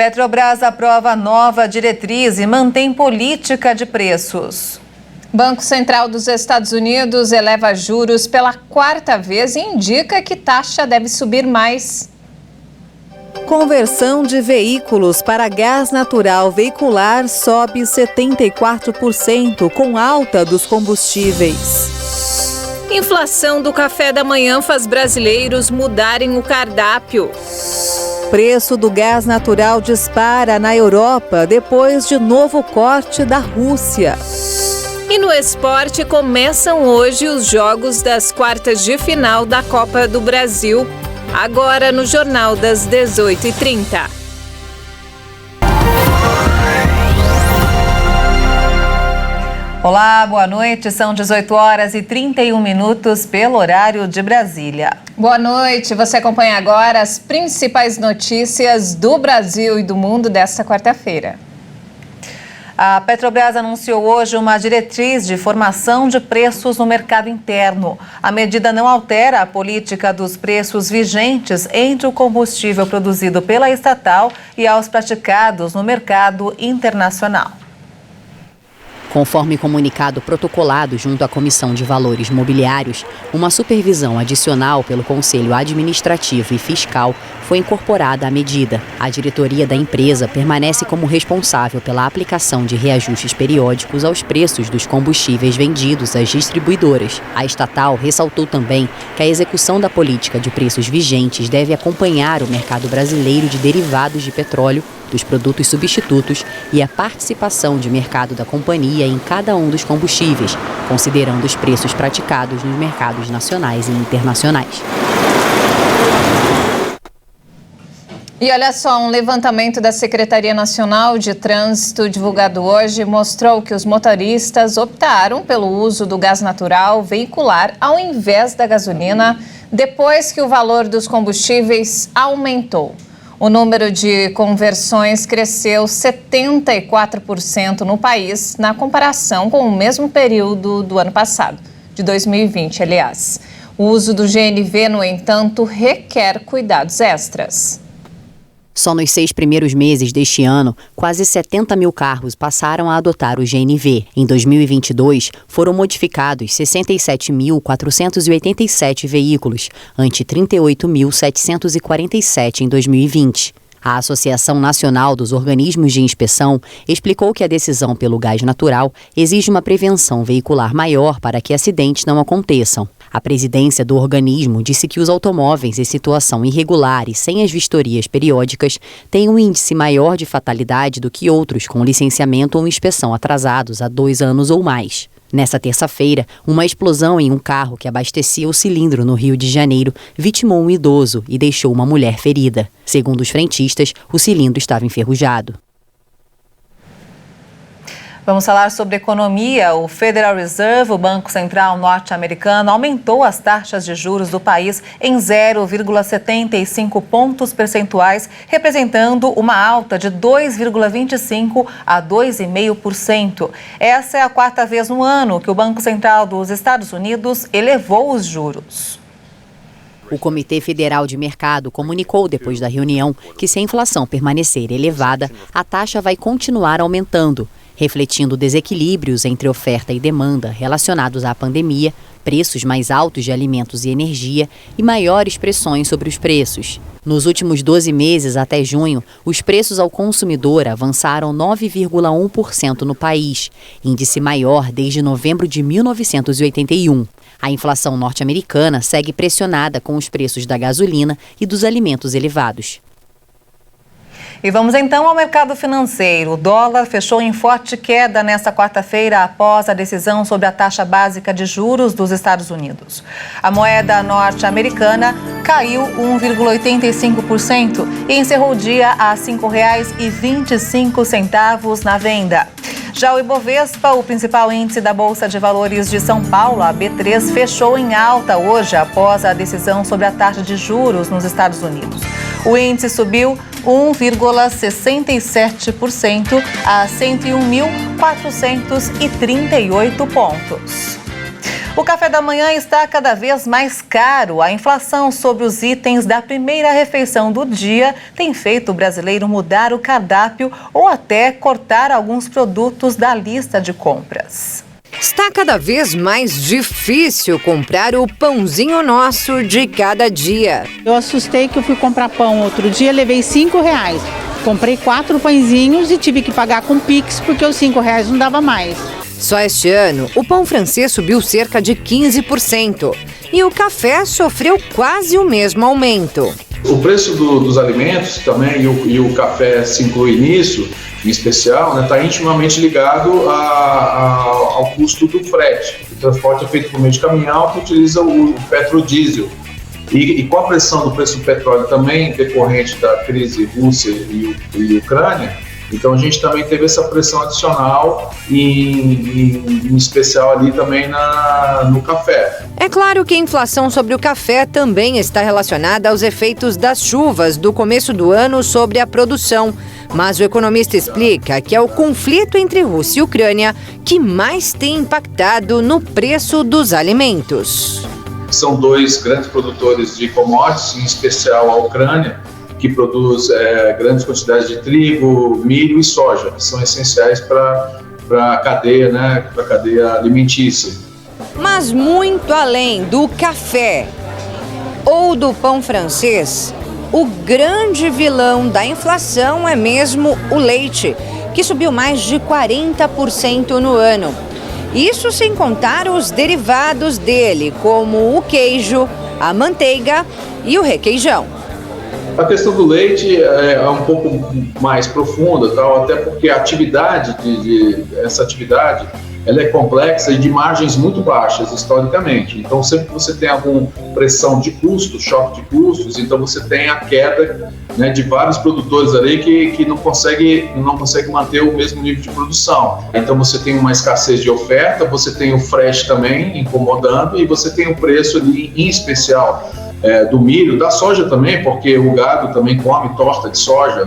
Petrobras aprova nova diretriz e mantém política de preços. Banco Central dos Estados Unidos eleva juros pela quarta vez e indica que taxa deve subir mais. Conversão de veículos para gás natural veicular sobe 74%, com alta dos combustíveis. Inflação do café da manhã faz brasileiros mudarem o cardápio. Preço do gás natural dispara na Europa depois de novo corte da Rússia. E no esporte começam hoje os jogos das quartas de final da Copa do Brasil. Agora no Jornal das 18h30. Olá, boa noite. São 18h31 pelo horário de Brasília. Boa noite. Você acompanha agora as principais notícias do Brasil e do mundo desta quarta-feira. A Petrobras anunciou hoje uma diretriz de formação de preços no mercado interno. A medida não altera a política dos preços vigentes entre o combustível produzido pela estatal e aos praticados no mercado internacional. Conforme comunicado protocolado junto à Comissão de Valores Mobiliários, uma supervisão adicional pelo Conselho Administrativo e Fiscal foi incorporada à medida. A diretoria da empresa permanece como responsável pela aplicação de reajustes periódicos aos preços dos combustíveis vendidos às distribuidoras. A estatal ressaltou também que a execução da política de preços vigentes deve acompanhar o mercado brasileiro de derivados de petróleo, dos produtos substitutos e a participação de mercado da companhia em cada um dos combustíveis, considerando os preços praticados nos mercados nacionais e internacionais. E olha só, um levantamento da Secretaria Nacional de Trânsito divulgado hoje mostrou que os motoristas optaram pelo uso do gás natural veicular ao invés da gasolina depois que o valor dos combustíveis aumentou. O número de conversões cresceu 74% no país, na comparação com o mesmo período do ano passado, de 2020, aliás. O uso do GNV, no entanto, requer cuidados extras. Só nos 6 primeiros meses deste ano, quase 70 mil carros passaram a adotar o GNV. Em 2022, foram modificados 67.487 veículos, ante 38.747 em 2020. A Associação Nacional dos Organismos de Inspeção explicou que a decisão pelo gás natural exige uma prevenção veicular maior para que acidentes não aconteçam. A presidência do organismo disse que os automóveis em situação irregular e sem as vistorias periódicas têm um índice maior de fatalidade do que outros com licenciamento ou inspeção atrasados há 2 anos ou mais. Nessa terça-feira, uma explosão em um carro que abastecia o cilindro no Rio de Janeiro vitimou um idoso e deixou uma mulher ferida. Segundo os frentistas, o cilindro estava enferrujado. Vamos falar sobre economia. O Federal Reserve, o Banco Central norte-americano, aumentou as taxas de juros do país em 0,75 pontos percentuais, representando uma alta de 2,25% a 2,5%. Essa é a quarta vez no ano que o Banco Central dos Estados Unidos elevou os juros. O Comitê Federal de Mercado comunicou depois da reunião que, se a inflação permanecer elevada, a taxa vai continuar aumentando, refletindo desequilíbrios entre oferta e demanda relacionados à pandemia, preços mais altos de alimentos e energia e maiores pressões sobre os preços. Nos últimos 12 meses até junho, os preços ao consumidor avançaram 9,1% no país, índice maior desde novembro de 1981. A inflação norte-americana segue pressionada com os preços da gasolina e dos alimentos elevados. E vamos então ao mercado financeiro. O dólar fechou em forte queda nesta quarta-feira após a decisão sobre a taxa básica de juros dos Estados Unidos. A moeda norte-americana caiu 1,85% e encerrou o dia a R$ 5,25 na venda. Já o Ibovespa, o principal índice da Bolsa de Valores de São Paulo, a B3, fechou em alta hoje após a decisão sobre a taxa de juros nos Estados Unidos. O índice subiu 1,67% a 101.438 pontos. O café da manhã está cada vez mais caro. A inflação sobre os itens da primeira refeição do dia tem feito o brasileiro mudar o cardápio ou até cortar alguns produtos da lista de compras. Está cada vez mais difícil comprar o pãozinho nosso de cada dia. Eu assustei que eu fui comprar pão outro dia, levei R$5. Comprei 4 pãezinhos e tive que pagar com Pix porque os R$5 não dava mais. Só este ano, o pão francês subiu cerca de 15% e o café sofreu quase o mesmo aumento. O preço dos alimentos também e o café se inclui nisso, em especial, está intimamente ligado ao custo do frete. O transporte é feito por meio de caminhão que utiliza o petrodiesel. E com a pressão do preço do petróleo também decorrente da crise Rússia e Ucrânia, então a gente também teve essa pressão adicional, em especial ali também no café. É claro que a inflação sobre o café também está relacionada aos efeitos das chuvas do começo do ano sobre a produção. Mas o economista explica que é o conflito entre Rússia e Ucrânia que mais tem impactado no preço dos alimentos. São dois grandes produtores de commodities, em especial a Ucrânia, que produz grandes quantidades de trigo, milho e soja, que são essenciais para a cadeia, para a cadeia alimentícia. Mas muito além do café ou do pão francês, o grande vilão da inflação é mesmo o leite, que subiu mais de 40% no ano. Isso sem contar os derivados dele, como o queijo, a manteiga e o requeijão. A questão do leite é um pouco mais profunda, até porque a atividade, essa atividade ela é complexa e de margens muito baixas historicamente. Então, sempre que você tem alguma pressão de custos, choque de custos, então você tem a queda de vários produtores ali que não consegue manter o mesmo nível de produção. Então, você tem uma escassez de oferta, você tem o frete também incomodando e você tem o preço ali, em especial, do milho, da soja também, porque o gado também come torta de soja,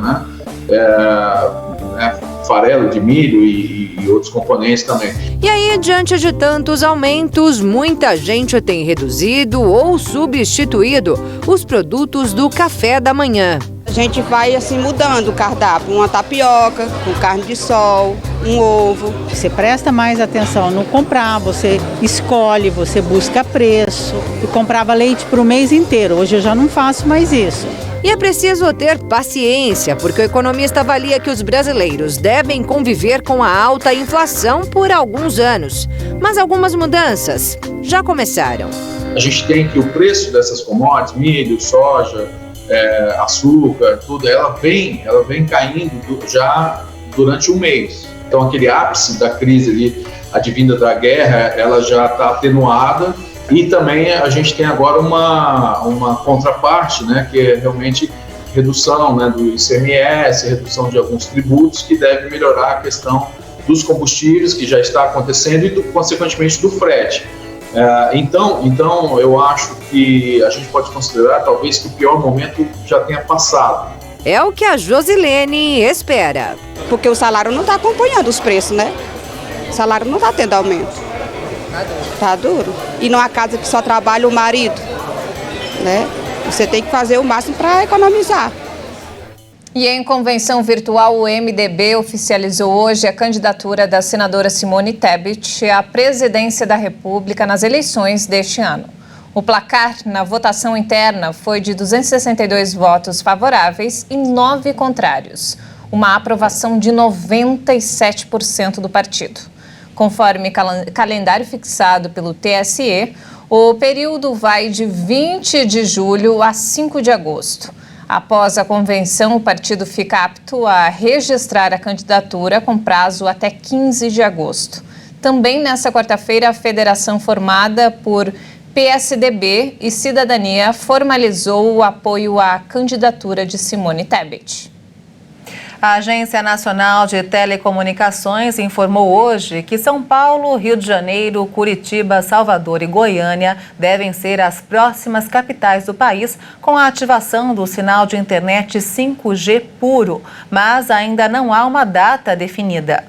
farelo de milho e outros componentes também. E aí, diante de tantos aumentos, muita gente tem reduzido ou substituído os produtos do café da manhã. A gente vai assim mudando o cardápio, uma tapioca com carne de sol, um ovo. Você presta mais atenção no comprar, você escolhe, você busca preço. Eu comprava leite para o mês inteiro, hoje eu já não faço mais isso. E é preciso ter paciência, porque o economista avalia que os brasileiros devem conviver com a alta inflação por alguns anos. Mas algumas mudanças já começaram. A gente tem que o preço dessas commodities, milho, soja, açúcar, tudo, ela vem caindo já durante um mês. Então aquele ápice da crise ali, advinda da guerra, ela já está atenuada. E também a gente tem agora uma contraparte, que é realmente redução do ICMS, redução de alguns tributos, que deve melhorar a questão dos combustíveis, que já está acontecendo, e consequentemente do frete. Então eu acho que a gente pode considerar talvez que o pior momento já tenha passado. É o que a Josilene espera. Porque o salário não está acompanhando os preços, O salário não está tendo aumento. Tá duro. E numa casa que só trabalha o marido, Você tem que fazer o máximo para economizar. E em convenção virtual, o MDB oficializou hoje a candidatura da senadora Simone Tebet à presidência da República nas eleições deste ano. O placar na votação interna foi de 262 votos favoráveis e 9 contrários, uma aprovação de 97% do partido. Conforme calendário fixado pelo TSE, o período vai de 20 de julho a 5 de agosto. Após a convenção, o partido fica apto a registrar a candidatura com prazo até 15 de agosto. Também nesta quarta-feira, a federação formada por PSDB e Cidadania formalizou o apoio à candidatura de Simone Tebet. A Agência Nacional de Telecomunicações informou hoje que São Paulo, Rio de Janeiro, Curitiba, Salvador e Goiânia devem ser as próximas capitais do país com a ativação do sinal de internet 5G puro, mas ainda não há uma data definida.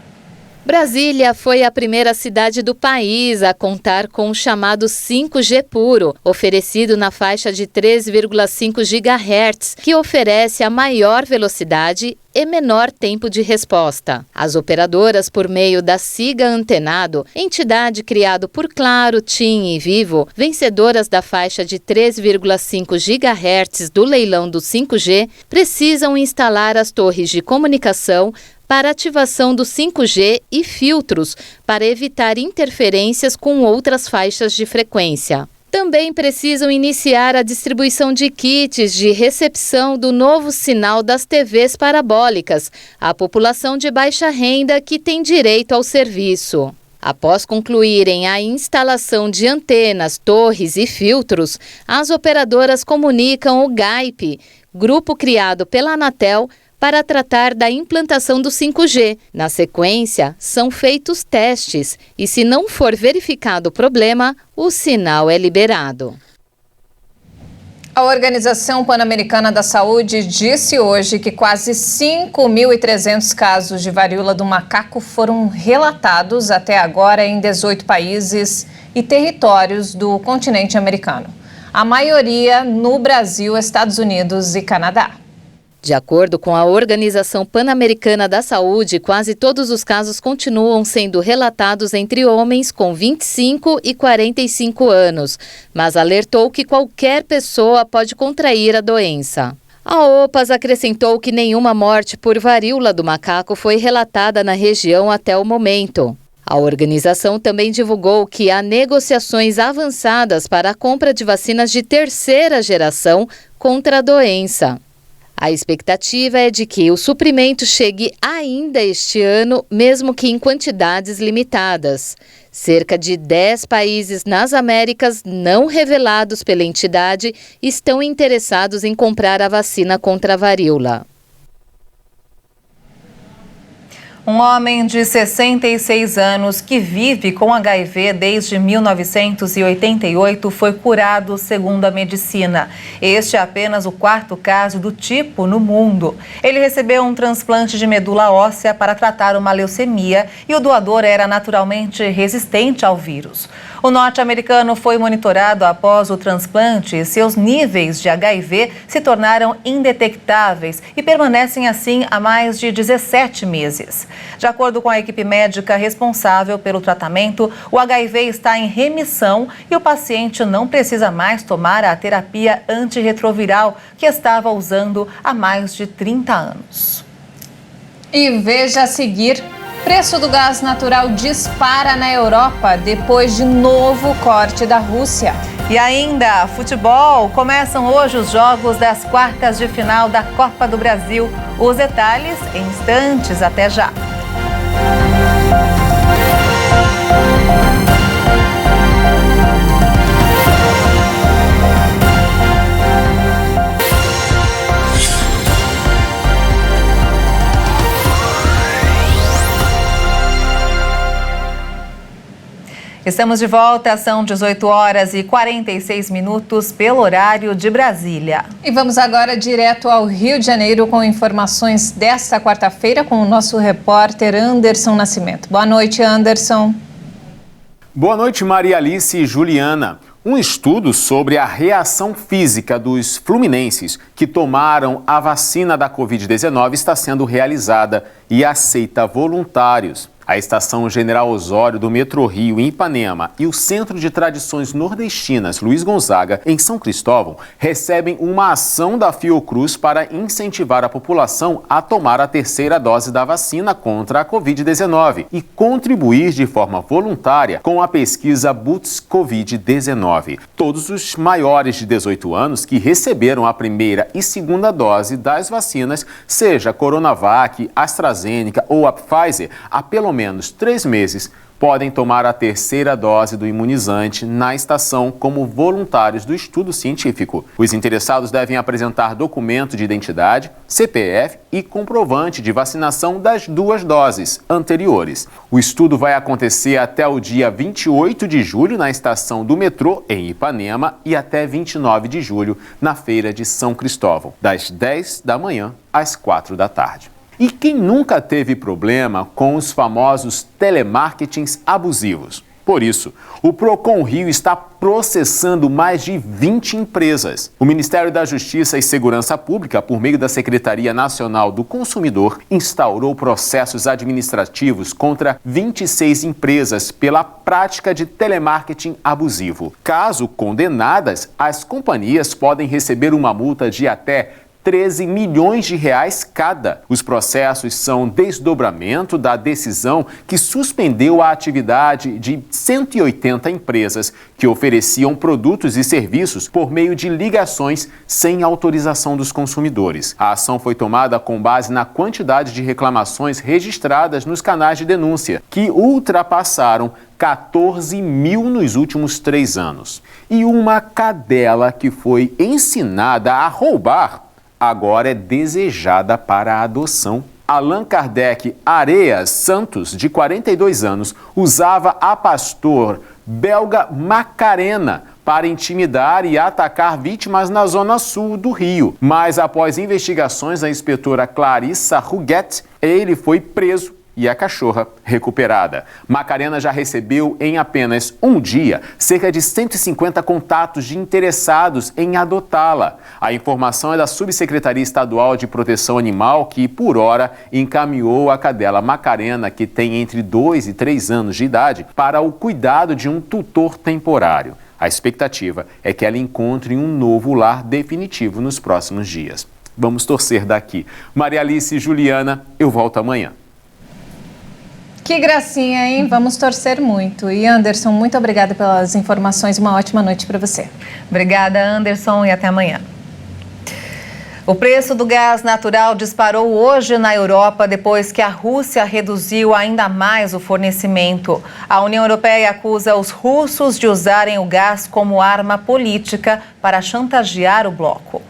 Brasília foi a primeira cidade do país a contar com o chamado 5G puro, oferecido na faixa de 3,5 GHz, que oferece a maior velocidade e menor tempo de resposta. As operadoras, por meio da Siga Antenado, entidade criada por Claro, TIM e Vivo, vencedoras da faixa de 3,5 GHz do leilão do 5G, precisam instalar as torres de comunicação para ativação do 5G e filtros para evitar interferências com outras faixas de frequência. Também precisam iniciar a distribuição de kits de recepção do novo sinal das TVs parabólicas à população de baixa renda que tem direito ao serviço. Após concluírem a instalação de antenas, torres e filtros, as operadoras comunicam o GAIP, grupo criado pela Anatel, para tratar da implantação do 5G. Na sequência, são feitos testes e, se não for verificado o problema, o sinal é liberado. A Organização Pan-Americana da Saúde disse hoje que quase 5.300 casos de varíola do macaco foram relatados até agora em 18 países e territórios do continente americano. A maioria no Brasil, Estados Unidos e Canadá. De acordo com a Organização Pan-Americana da Saúde, quase todos os casos continuam sendo relatados entre homens com 25 e 45 anos, mas alertou que qualquer pessoa pode contrair a doença. A OPAS acrescentou que nenhuma morte por varíola do macaco foi relatada na região até o momento. A organização também divulgou que há negociações avançadas para a compra de vacinas de terceira geração contra a doença. A expectativa é de que o suprimento chegue ainda este ano, mesmo que em quantidades limitadas. Cerca de 10 países nas Américas, não revelados pela entidade, estão interessados em comprar a vacina contra a varíola. Um homem de 66 anos que vive com HIV desde 1988 foi curado segundo a medicina. Este é apenas o 4º caso do tipo no mundo. Ele recebeu um transplante de medula óssea para tratar uma leucemia e o doador era naturalmente resistente ao vírus. O norte-americano foi monitorado após o transplante e seus níveis de HIV se tornaram indetectáveis e permanecem assim há mais de 17 meses. De acordo com a equipe médica responsável pelo tratamento, o HIV está em remissão e o paciente não precisa mais tomar a terapia antirretroviral que estava usando há mais de 30 anos. E veja a seguir, preço do gás natural dispara na Europa depois de novo corte da Rússia. E ainda, futebol, começam hoje os jogos das quartas de final da Copa do Brasil. Os detalhes em instantes, até já. Estamos de volta, são 18 horas e 46 minutos pelo horário de Brasília. E vamos agora direto ao Rio de Janeiro com informações desta quarta-feira com o nosso repórter Anderson Nascimento. Boa noite, Anderson. Boa noite, Maria Alice e Juliana. Um estudo sobre a reação física dos fluminenses que tomaram a vacina da Covid-19 está sendo realizada e aceita voluntários. A Estação General Osório do Metrô Rio, em Ipanema, e o Centro de Tradições Nordestinas Luiz Gonzaga, em São Cristóvão, recebem uma ação da Fiocruz para incentivar a população a tomar a terceira dose da vacina contra a Covid-19 e contribuir de forma voluntária com a pesquisa Boots Covid-19. Todos os maiores de 18 anos que receberam a primeira e segunda dose das vacinas, seja Coronavac, AstraZeneca ou a Pfizer, há pelo menos 3 meses, podem tomar a terceira dose do imunizante na estação como voluntários do estudo científico. Os interessados devem apresentar documento de identidade, CPF e comprovante de vacinação das 2 doses anteriores. O estudo vai acontecer até o dia 28 de julho na estação do metrô em Ipanema e até 29 de julho na Feira de São Cristóvão, das 10 da manhã às 4 da tarde. E quem nunca teve problema com os famosos telemarketings abusivos? Por isso, o Procon Rio está processando mais de 20 empresas. O Ministério da Justiça e Segurança Pública, por meio da Secretaria Nacional do Consumidor, instaurou processos administrativos contra 26 empresas pela prática de telemarketing abusivo. Caso condenadas, as companhias podem receber uma multa de até 13 milhões de reais cada. Os processos são desdobramento da decisão que suspendeu a atividade de 180 empresas que ofereciam produtos e serviços por meio de ligações sem autorização dos consumidores. A ação foi tomada com base na quantidade de reclamações registradas nos canais de denúncia, que ultrapassaram 14 mil nos últimos 3 anos. E uma cadela que foi ensinada a roubar agora é desejada para a adoção. Allan Kardec Areas Santos, de 42 anos, usava a pastor belga Macarena para intimidar e atacar vítimas na zona sul do Rio. Mas após investigações da inspetora Clarissa Huguet, ele foi preso e a cachorra recuperada. Macarena já recebeu em apenas um dia cerca de 150 contatos de interessados em adotá-la. A informação é da Subsecretaria Estadual de Proteção Animal, que por hora encaminhou a cadela Macarena, que tem entre 2 e 3 anos de idade, para o cuidado de um tutor temporário. A expectativa é que ela encontre um novo lar definitivo nos próximos dias. Vamos torcer daqui. Maria Alice e Juliana, eu volto amanhã. Que gracinha, hein? Vamos torcer muito. E Anderson, muito obrigada pelas informações. Uma ótima noite para você. Obrigada, Anderson, e até amanhã. O preço do gás natural disparou hoje na Europa depois que a Rússia reduziu ainda mais o fornecimento. A União Europeia acusa os russos de usarem o gás como arma política para chantagear o bloco.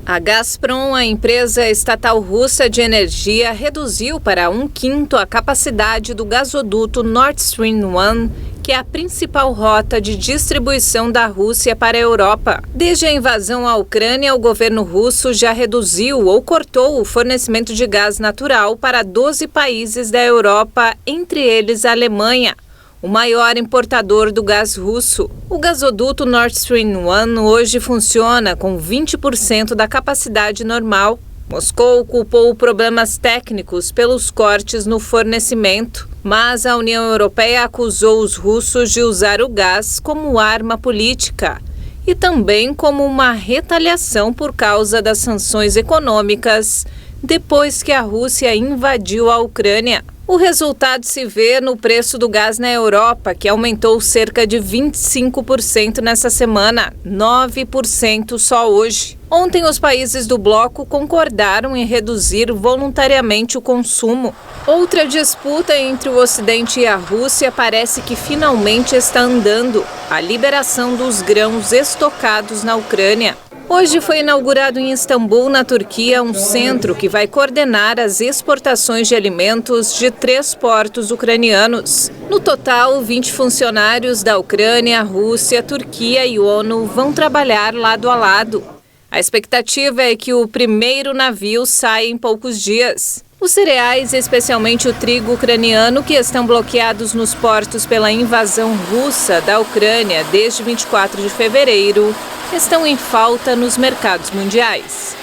A Gazprom, a empresa estatal russa de energia, reduziu para 1/5 a capacidade do gasoduto Nord Stream 1, que é a principal rota de distribuição da Rússia para a Europa. Desde a invasão à Ucrânia, o governo russo já reduziu ou cortou o fornecimento de gás natural para 12 países da Europa, entre eles a Alemanha, o maior importador do gás russo. O gasoduto Nord Stream 1 hoje funciona com 20% da capacidade normal. Moscou culpou problemas técnicos pelos cortes no fornecimento, mas a União Europeia acusou os russos de usar o gás como arma política e também como uma retaliação por causa das sanções econômicas depois que a Rússia invadiu a Ucrânia. O resultado se vê no preço do gás na Europa, que aumentou cerca de 25% nessa semana, 9% só hoje. Ontem, os países do bloco concordaram em reduzir voluntariamente o consumo. Outra disputa entre o Ocidente e a Rússia parece que finalmente está andando: a liberação dos grãos estocados na Ucrânia. Hoje foi inaugurado em Istambul, na Turquia, um centro que vai coordenar as exportações de alimentos de 3 portos ucranianos. No total, 20 funcionários da Ucrânia, Rússia, Turquia e ONU vão trabalhar lado a lado. A expectativa é que o primeiro navio saia em poucos dias. Os cereais, especialmente o trigo ucraniano, que estão bloqueados nos portos pela invasão russa da Ucrânia desde 24 de fevereiro, estão em falta nos mercados mundiais.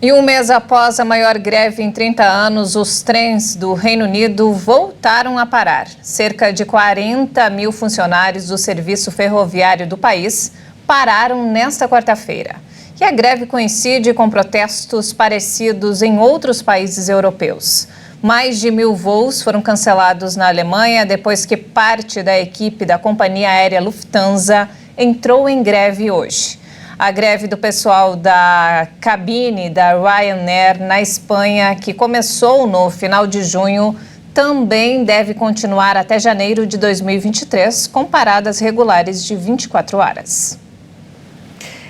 E um mês após a maior greve em 30 anos, os trens do Reino Unido voltaram a parar. Cerca de 40 mil funcionários do serviço ferroviário do país pararam nesta quarta-feira. E a greve coincide com protestos parecidos em outros países europeus. Mais de 1.000 voos foram cancelados na Alemanha depois que parte da equipe da companhia aérea Lufthansa entrou em greve hoje. A greve do pessoal da cabine da Ryanair na Espanha, que começou no final de junho, também deve continuar até janeiro de 2023, com paradas regulares de 24 horas.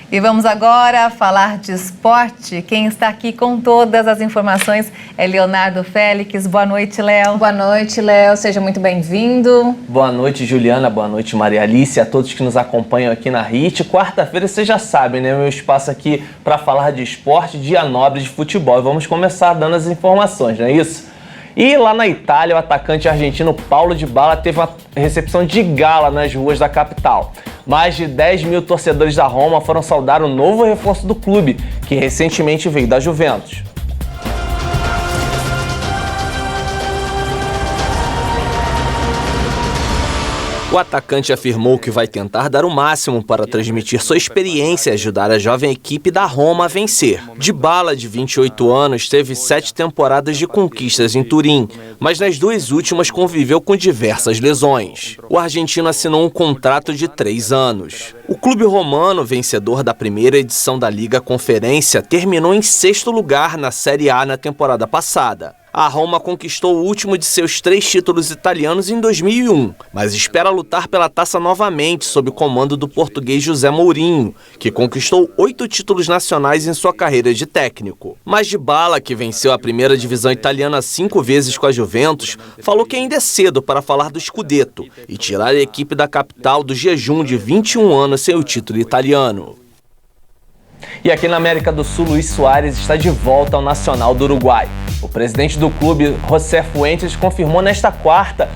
E vamos agora falar de esporte. Quem está aqui com todas as informações é Leonardo Félix. Boa noite, Léo. Boa noite, Léo. Seja muito bem-vindo. Boa noite, Juliana. Boa noite, Maria Alice. A todos que nos acompanham aqui na HIT. Quarta-feira, vocês já sabem, né? Meu espaço aqui para falar de esporte, dia nobre de futebol. E vamos começar dando as informações, não é isso? E lá na Itália, o atacante argentino Paulo Dybala teve uma recepção de gala nas ruas da capital. Mais de 10 mil torcedores da Roma foram saudar o novo reforço do clube, que recentemente veio da Juventus. O atacante afirmou que vai tentar dar o máximo para transmitir sua experiência e ajudar a jovem equipe da Roma a vencer. Dybala, de 28 anos, teve 7 temporadas de conquistas em Turim, mas nas 2 últimas conviveu com diversas lesões. O argentino assinou um contrato de 3 anos. O clube romano, vencedor da primeira edição da Liga Conferência, terminou em 6º lugar na Série A na temporada passada. A Roma conquistou o último de seus 3 títulos italianos em 2001, mas espera lutar pela taça novamente sob o comando do português José Mourinho, que conquistou 8 títulos nacionais em sua carreira de técnico. Mas Dybala, que venceu a primeira divisão italiana 5 vezes com a Juventus, falou que ainda é cedo para falar do Scudetto e tirar a equipe da capital do jejum de 21 anos sem o título italiano. E aqui na América do Sul, Luis Suárez está de volta ao Nacional do Uruguai. O presidente do clube, José Fuentes, confirmou nesta quarta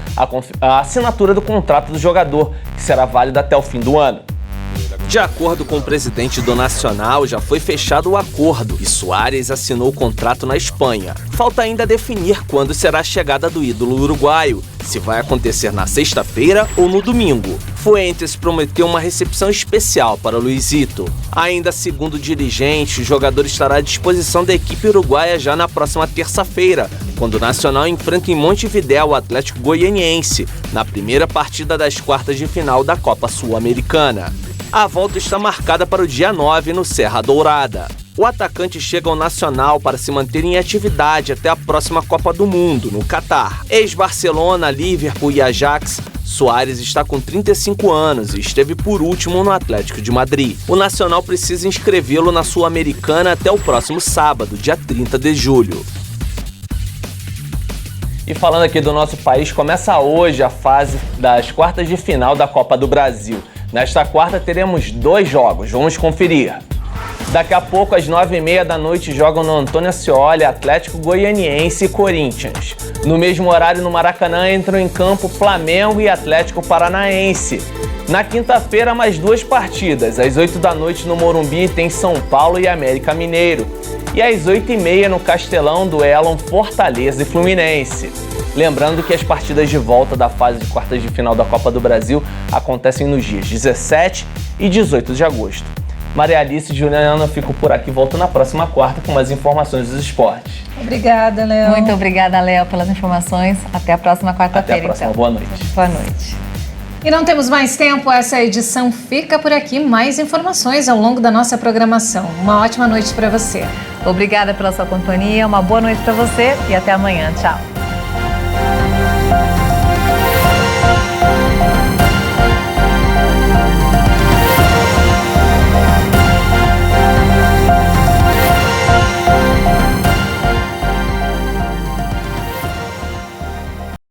a assinatura do contrato do jogador, que será válido até o fim do ano. De acordo com o presidente do Nacional, já foi fechado o acordo e Suárez assinou o contrato na Espanha. Falta ainda definir quando será a chegada do ídolo uruguaio, se vai acontecer na sexta-feira ou no domingo. Fuentes prometeu uma recepção especial para Luizito. Ainda segundo o dirigente, o jogador estará à disposição da equipe uruguaia já na próxima terça-feira, quando o Nacional enfrenta em Montevidéu o Atlético Goianiense, na primeira partida das quartas de final da Copa Sul-Americana. A volta está marcada para o dia 9 no Serra Dourada. O atacante chega ao Nacional para se manter em atividade até a próxima Copa do Mundo, no Catar. Ex-Barcelona, Liverpool e Ajax, Suárez está com 35 anos e esteve por último no Atlético de Madrid. O Nacional precisa inscrevê-lo na Sul-Americana até o próximo sábado, dia 30 de julho. E falando aqui do nosso país, começa hoje a fase das quartas de final da Copa do Brasil. Nesta quarta teremos 2 jogos, vamos conferir. Daqui a pouco, às 9h30 da noite, jogam no Antônio Ascioli, Atlético Goianiense e Corinthians. No mesmo horário, no Maracanã, entram em campo Flamengo e Atlético Paranaense. Na quinta-feira, mais 2 partidas. Às 8 da noite, no Morumbi, tem São Paulo e América Mineiro. E às 8h30, no Castelão, duelam Fortaleza e Fluminense. Lembrando que as partidas de volta da fase de quartas de final da Copa do Brasil acontecem nos dias 17 e 18 de agosto. Maria Alice e Juliana, eu fico por aqui, volto na próxima quarta com mais informações dos esportes. Obrigada, Léo. Muito obrigada, Léo, pelas informações. Até a próxima quarta-feira, então. Boa noite. Boa noite. E não temos mais tempo, essa edição fica por aqui. Mais informações ao longo da nossa programação. Uma ótima noite para você. Obrigada pela sua companhia, uma boa noite para você e até amanhã. Tchau.